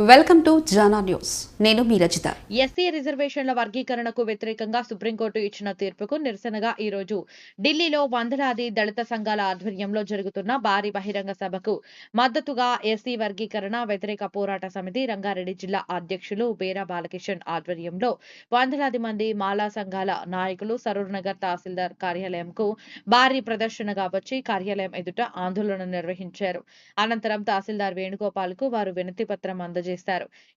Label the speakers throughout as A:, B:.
A: Welcome to Jana news. నేను మీ Rachitha.
B: SC రిజర్వేషన్ల వర్గీకరణకు వ్యతిరేకంగా సుప్రీంకోర్టు ఇచ్చిన తీర్పుకు నిరసనగా ఈ రోజు ఢిల్లీలో వందలాది దళిత సంఘాల ఆధ్వర్యంలో జరుగుతున్న భారీ బహిరంగ సభకు మద్దతుగా ఎస్సీ వర్గీకరణ వ్యతిరేక పోరాట సమితి రంగారెడ్డి జిల్లా అధ్యక్షులు బేరా బాలకిషన్ ఆధ్వర్యంలో వందలాది మంది మాలా సంఘాల నాయకులు సరూర్ నగర్ తహసీల్దార్ కార్యాలయంకు భారీ ప్రదర్శనగా వచ్చి కార్యాలయం ఎదుట ఆందోళన నిర్వహించారు. అనంతరం తహసీల్దార్ వేణుగోపాల్ కు వారు వినతి పత్రం అందజేశారు.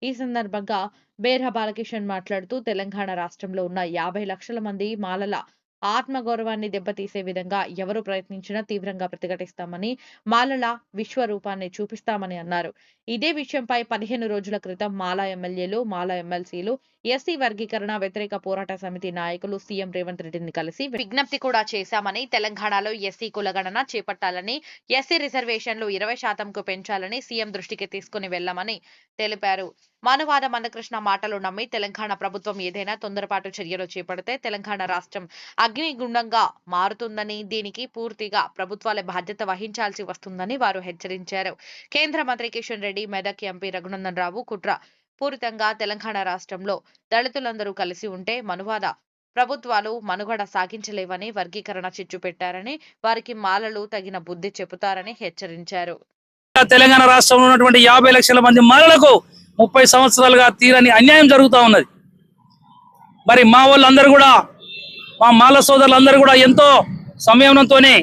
B: ఈ సందర్భంగా బేరా బాలకిషన్ మాట్లాడుతూ తెలంగాణ రాష్ట్రంలో ఉన్న 50 లక్షల మంది మాలల ఆత్మగౌరవాన్ని దెబ్బతీసే విధంగా ఎవరు ప్రయత్నించినా తీవ్రంగా ప్రతిఘటిస్తామని, మాలల విశ్వరూపాన్ని చూపిస్తామని అన్నారు. ఇదే విషయంపై 15 రోజుల క్రితం మాలా ఎమ్మెల్యేలు, మాలా ఎమ్మెల్సీలు, ఎస్సీ వర్గీకరణ వ్యతిరేక పోరాట సమితి నాయకులు సీఎం రేవంత్ రెడ్డిని కలిసి విజ్ఞప్తి కూడా చేశామని, తెలంగాణలో ఎస్సీ కులగణన చేపట్టాలని, ఎస్సీ రిజర్వేషన్లు 20% పెంచాలని సీఎం దృష్టికి తీసుకుని వెళ్లామని తెలిపారు. మనువాద మందకృష్ణ మాటలు నమ్మి తెలంగాణ ప్రభుత్వం ఏదైనా తొందరపాటు చర్యలు చేపడితే తెలంగాణ రాష్ట్రం అగ్నిగుండంగా మారుతుందని, దీనికి పూర్తిగా ప్రభుత్వాలే బాధ్యత వహించాల్సి వస్తుందని వారు హెచ్చరించారు. కేంద్ర మంత్రి కిషన్ రెడ్డి, మెదక్ ఎంపీ రఘునందన్ రావు కుట్ర పూరితంగా తెలంగాణ రాష్ట్రంలో దళితులందరూ కలిసి ఉంటే మనువాద ప్రభుత్వాలు మనుగడ సాగించలేవని, వర్గీకరణ చిచ్చు పెట్టారని, వారికి మాలలు తగిన బుద్ధి చెబుతారని హెచ్చరించారు.
C: తెలంగాణ రాష్ట్రంలో ఉన్నటువంటి 50 లక్షల మంది మాలలకు 30 సంవత్సరాలుగా తీరని అన్యాయం జరుగుతూ ఉన్నది. మరి మా వాళ్ళందరూ కూడా, మా మాల సోదరులందరూ కూడా ఎంతో సంయమనంతోనే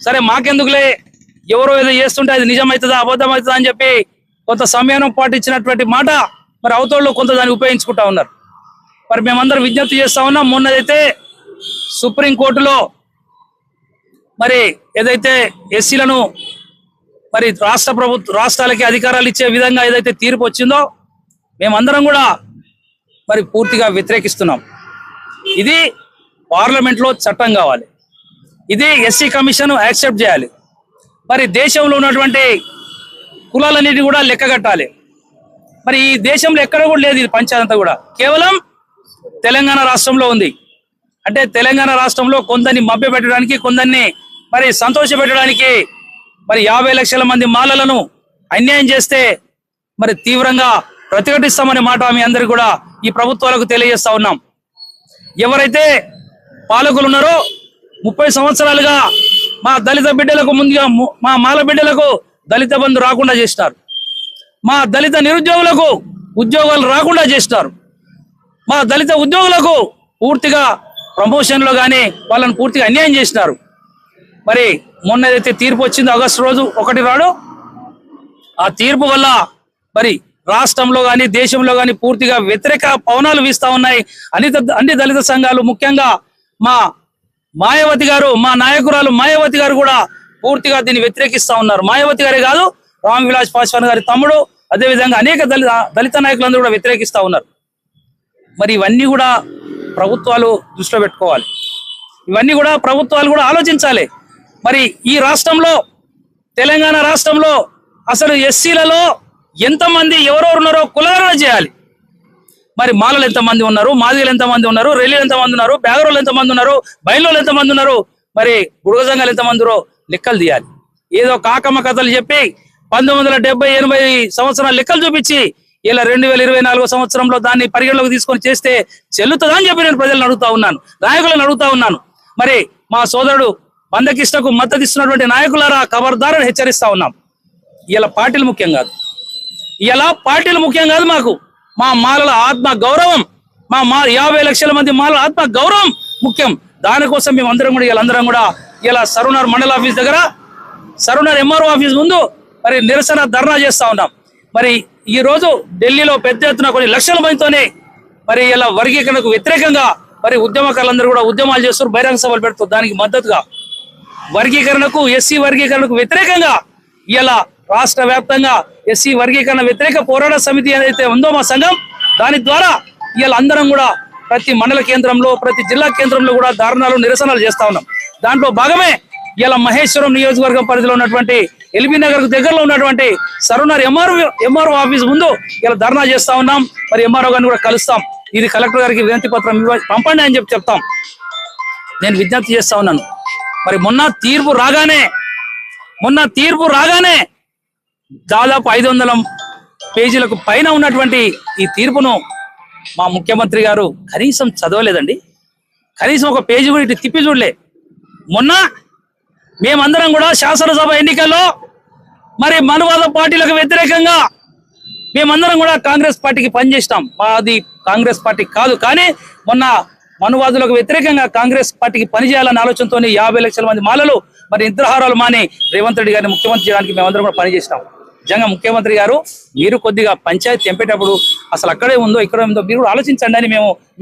C: సరే మాకెందుకులే, ఎవరో ఏదో చేస్తుంటే అది నిజమవుతుందా అబద్ధమవుతుందా అని చెప్పి కొంత సంయమనం పాటించినటువంటి మాట మరి అవతోళ్ళు కొంత దాన్ని ఉపయోగించుకుంటా ఉన్నారు. మరి మేమందరం విజ్ఞప్తి చేస్తా ఉన్నాం. మొన్నదైతే సుప్రీంకోర్టులో మరి ఏదైతే ఎస్సీలను మరి రాష్ట్రాలకి అధికారాలు ఇచ్చే విధంగా ఏదైతే తీర్పు వచ్చిందో మేమందరం కూడా మరి పూర్తిగా వ్యతిరేకిస్తున్నాం. ఇది పార్లమెంట్లో చట్టం కావాలి, ఇది ఎస్సీ కమిషన్ యాక్సెప్ట్ చేయాలి. మరి దేశంలో ఉన్నటువంటి కులాలన్నిటి కూడా లెక్కగట్టాలి. మరి ఈ దేశంలో ఎక్కడ కూడా లేదు, ఇది పంచాయతీ కూడా కేవలం తెలంగాణ రాష్ట్రంలో ఉంది. అంటే తెలంగాణ రాష్ట్రంలో కొందరిని మభ్యపెట్టడానికి, కొందరిని మరి సంతోష పెట్టడానికి మరి 50 లక్షల మంది మాలలను అన్యాయం చేస్తే మరి తీవ్రంగా ప్రతిఘటిస్తామనే మాట మీ అందరికీ కూడా ఈ ప్రభుత్వాలకు తెలియజేస్తా ఉన్నాం. ఎవరైతే పాలకులు ఉన్నారో 30 సంవత్సరాలుగా మా దళిత బిడ్డలకు, ముందుగా మా మాల బిడ్డలకు దళిత బంధు రాకుండా చేసినారు. మా దళిత నిరుద్యోగులకు ఉద్యోగాలు రాకుండా చేసినారు. మా దళిత ఉద్యోగులకు పూర్తిగా ప్రమోషన్లో కానీ వాళ్ళని పూర్తిగా అన్యాయం చేసినారు. మరి మొన్న ఏదైతే తీర్పు వచ్చిందో ఆగస్టు రోజు 1 నాడు, ఆ తీర్పు వల్ల మరి రాష్ట్రంలో కానీ దేశంలో కానీ పూర్తిగా వ్యతిరేక పవనాలు వీస్తా ఉన్నాయి. అన్ని దళిత సంఘాలు, ముఖ్యంగా మా మాయావతి గారు, మా నాయకురాలు మాయావతి గారు కూడా పూర్తిగా దీన్ని వ్యతిరేకిస్తా ఉన్నారు. మాయావతి గారే కాదు, రామ్ విలాస్ పాస్వాన్ గారి తమ్ముడు, అదేవిధంగా అనేక దళిత నాయకులందరూ కూడా వ్యతిరేకిస్తా ఉన్నారు. మరి ఇవన్నీ కూడా ప్రభుత్వాలు దృష్టిలో పెట్టుకోవాలి, ఇవన్నీ కూడా ప్రభుత్వాలు కూడా ఆలోచించాలి. మరి ఈ రాష్ట్రంలో, తెలంగాణ రాష్ట్రంలో అసలు ఎస్సీలలో ఎంతమంది ఎవరెవరు ఉన్నారో కులగణన చేయాలి. మరి మాలలు ఎంతమంది ఉన్నారు, మాదిగలు ఎంతమంది ఉన్నారు, రెల్లీలు ఎంతమంది ఉన్నారు, బ్యాగరోళ్ళు ఎంతమంది ఉన్నారు, బయలులు ఎంతమంది ఉన్నారు, మరి బుడుగ సంఘాలు ఎంతమంది ఉన్నారో లెక్కలు తీయాలి. ఏదో కాకమ్మ కథలు చెప్పి 1970-80 సంవత్సరాల లెక్కలు చూపించి ఇలా 2024 సంవత్సరంలో దాన్ని పరిగణలోకి తీసుకొని చేస్తే చెల్లుతుందా అని చెప్పి నేను ప్రజలను అడుగుతా ఉన్నాను, నాయకులను అడుగుతా ఉన్నాను. మరి మా సోదరుడు మందకృష్ణకు మద్దతు ఇస్తున్నటువంటి నాయకులారా, ఖబర్దారని హెచ్చరిస్తా ఉన్నాం. ఇలా పార్టీలు ముఖ్యం కాదు, ఇలా పార్టీలు ముఖ్యం కాదు, మాకు మా మాలల ఆత్మ గౌరవం, మా 50 లక్షల మంది మాలల ఆత్మ గౌరవం ముఖ్యం. దానికోసం మేము అందరం కూడా వీళ్ళందరం కూడా ఇలా సరూనగర్ మండల ఆఫీస్ దగ్గర, సరూనగర్ ఎంఆర్ఓ ఆఫీస్ ముందు మరి నిరసన ధర్నా చేస్తా ఉన్నాం. మరి ఈ రోజు ఢిల్లీలో పెద్ద ఎత్తున కొన్ని లక్షల మందితోనే మరి ఇలా వర్గీకరణకు వ్యతిరేకంగా మరి ఉద్యమకారులందరూ కూడా ఉద్యమాలు చేస్తారు, బహిరంగ సభలు పెడుతారు. దానికి మద్దతుగా వర్గీకరణకు, ఎస్సీ వర్గీకరణకు వ్యతిరేకంగా ఇలా రాష్ట్ర వ్యాప్తంగా ఎస్సీ వర్గీకరణ వ్యతిరేక పోరాట సమితి ఏదైతే ఉందో మా సంఘం, దాని ద్వారా ఇలా అందరం కూడా ప్రతి మండల కేంద్రంలో, ప్రతి జిల్లా కేంద్రంలో కూడా ధర్నాలు, నిరసనలు చేస్తా ఉన్నాం. దాంట్లో భాగమే ఇలా మహేశ్వరం నియోజకవర్గం పరిధిలో ఉన్నటువంటి ఎల్బీ నగర్ దగ్గరలో ఉన్నటువంటి సరూనగర్ ఎంఆర్ఓ ఆఫీస్ ముందు ఇలా ధర్నా చేస్తా ఉన్నాం. మరి ఎంఆర్ఓ గారిని కూడా కలుస్తాం. ఇది కలెక్టర్ గారికి వినతి పత్రం పంపండి అని చెప్తాం. నేను విజ్ఞప్తి చేస్తా ఉన్నాను. మరి మొన్న తీర్పు రాగానే దాదాపు పేజీలకు పైన ఉన్నటువంటి ఈ తీర్పును మా ముఖ్యమంత్రి గారు కనీసం చదవలేదండి. కనీసం ఒక పేజీ కూడా ఇటు తిప్పి చూడలే. మొన్న మేమందరం కూడా శాసనసభ ఎన్నికల్లో మరి మనువాద పార్టీలకు వ్యతిరేకంగా మేమందరం కూడా కాంగ్రెస్ పార్టీకి పనిచేసినాం. మాది కాంగ్రెస్ పార్టీ కాదు, కానీ మొన్న మనువాదులకు వ్యతిరేకంగా కాంగ్రెస్ పార్టీకి పనిచేయాలనే ఆలోచనతో 50 లక్షల మంది మాలలు మరి నిద్రాహారాలు మాని రేవంత్ రెడ్డి గారిని ముఖ్యమంత్రి చేయడానికి మేమందరం కూడా పనిచేసినాం. నిజంగా ముఖ్యమంత్రి గారు మీరు కొద్దిగా పంచాయతీ తెంపేటప్పుడు అసలు అక్కడే ఉందో ఇక్కడ ఉందో మీరు కూడా ఆలోచించండి అని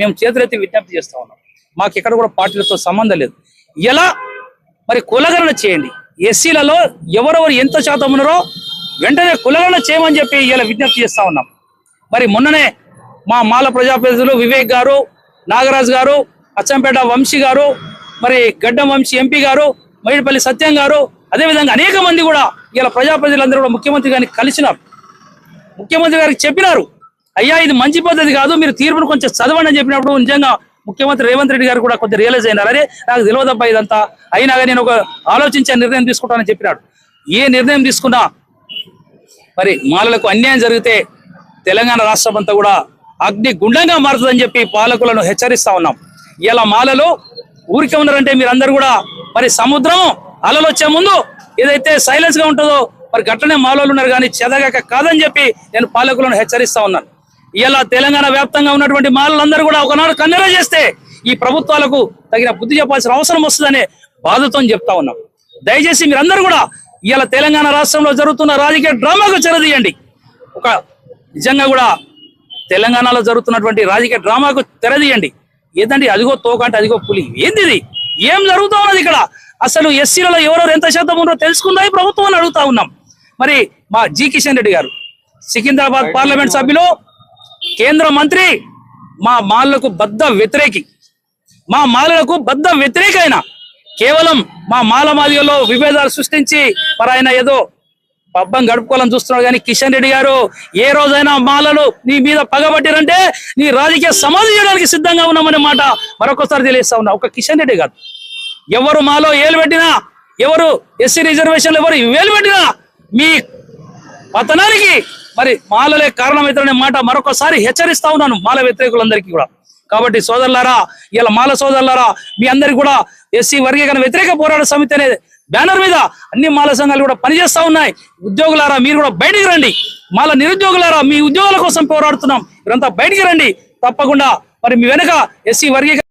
C: మేము చేతులెత్తి విజ్ఞప్తి చేస్తా ఉన్నాం. మాకు ఎక్కడ కూడా పార్టీలతో సంబంధం లేదు. ఎలా మరి కులగణన చేయండి, ఎస్సీలలో ఎవరెవరు ఎంత శాతం ఉన్నారో వెంటనే కులగణన చేయమని చెప్పి ఇలా విజ్ఞప్తి చేస్తా ఉన్నాం. మరి మొన్ననే మా మాల ప్రజాప్రతినిధులు వివేక్ గారు, నాగరాజు గారు, అచ్చంపేట వంశీ గారు, మరి గడ్డం వంశీ ఎంపీ గారు, మైడిపల్లి సత్యం గారు, అదేవిధంగా అనేక మంది కూడా ఇలా ప్రజాప్రతినిధులందరూ కూడా ముఖ్యమంత్రి గారిని కలిసినారు. ముఖ్యమంత్రి గారికి చెప్పినారు, అయ్యా ఇది మంచి పద్ధతి కాదు, మీరు తీర్పును కొంచెం చదవండి అని చెప్పినప్పుడు నిజంగా ముఖ్యమంత్రి రేవంత్ రెడ్డి గారు కూడా కొంచెం రియలైజ్ అయినారు. అరే నాకు తెలియదబ్బా ఇదంతా, అయినా కానీ నేను ఒక ఆలోచించే నిర్ణయం తీసుకుంటానని చెప్పినాడు. ఏ నిర్ణయం తీసుకున్నా మరి మాలలకు అన్యాయం జరిగితే తెలంగాణ రాష్ట్రం అంతా కూడా అగ్ని గుండంగా మారుతుందని చెప్పి పాలకులను హెచ్చరిస్తా ఉన్నాం. ఇలా మాలలు ఊరికే ఉన్నారంటే మీరందరూ కూడా మరి సముద్రం అలలు వచ్చే ముందు ఏదైతే సైలెన్స్ గా ఉంటుందో మరి గట్లనే మాలలు ఉన్నారు, కానీ చెదగాక కాదని చెప్పి నేను పాలకులను హెచ్చరిస్తా ఉన్నాను. ఇలా తెలంగాణ వ్యాప్తంగా ఉన్నటువంటి మాలలందరూ కూడా ఒకనాడు కన్నెర చేస్తే ఈ ప్రభుత్వాలకు తగిన బుద్ధి చెప్పాల్సిన అవసరం వస్తుందనే బాధతో చెప్తా ఉన్నాం. దయచేసి మీరందరూ కూడా ఇలా తెలంగాణ రాష్ట్రంలో జరుగుతున్న రాజకీయ డ్రామాకు చెరదీయండి. ఒక నిజంగా కూడా తెలంగాణలో జరుగుతున్నటువంటి రాజకీయ డ్రామాకు తెరదీయండి. ఏదండి అదిగో తోక అంటే అదిగో పులి, ఏంది ఇది, ఏం జరుగుతూ ఉన్నది ఇక్కడ? అసలు ఎస్సీలలో ఎవరెవరు ఎంత శాతం ఉన్నారో తెలుసుకుందా ఈ ప్రభుత్వం అని అడుగుతా ఉన్నాం. మరి మా జి కిషన్ రెడ్డి గారు సికింద్రాబాద్ పార్లమెంట్ సభ్యులు, కేంద్ర మంత్రి, మా మాలలకు బద్ద వ్యతిరేకి, మా మాలలకు బద్ద వ్యతిరేకైన కేవలం మా మాల మాదిగలో విభేదాలు సృష్టించి మరి ఆయన ఏదో పబ్బం గడుపుకోవాలని చూస్తున్నాడు. కానీ కిషన్ రెడ్డి గారు ఏ రోజైనా మాలలు నీ మీద పగబట్టిరంటే నీ రాజకీయ సమాధి చేయడానికి సిద్ధంగా ఉన్నామనే మాట మరొకసారి తెలియస్తా ఉన్నా. ఒక కిషన్ రెడ్డి కాదు, ఎవరు మాలో ఏలు పెట్టినా, ఎవరు ఎస్సీ రిజర్వేషన్లు ఎవరు వేలు పెట్టినా మీ పతనానికి మరి మాలలే కారణమవుతారనే మాట మరొకసారి హెచ్చరిస్తా ఉన్నాను మాల వ్యతిరేకులందరికీ కూడా. కాబట్టి సోదరులారా, ఇలా మాల సోదరులారా, మీ అందరికి కూడా ఎస్సీ వర్గీకరణ వ్యతిరేక పోరాట సమితి అనే బ్యానర్ మీద అన్ని మాల సంఘాలు కూడా పనిచేస్తా ఉన్నాయి. ఉద్యోగులారా మీరు కూడా బయటికి రండి. మాల నిరుద్యోగులారా మీ ఉద్యోగాల కోసం పోరాడుతున్నాం, మీరంతా బయటికి రండి తప్పకుండా. మరి మీ వెనక ఎస్సీ వర్గీకరణ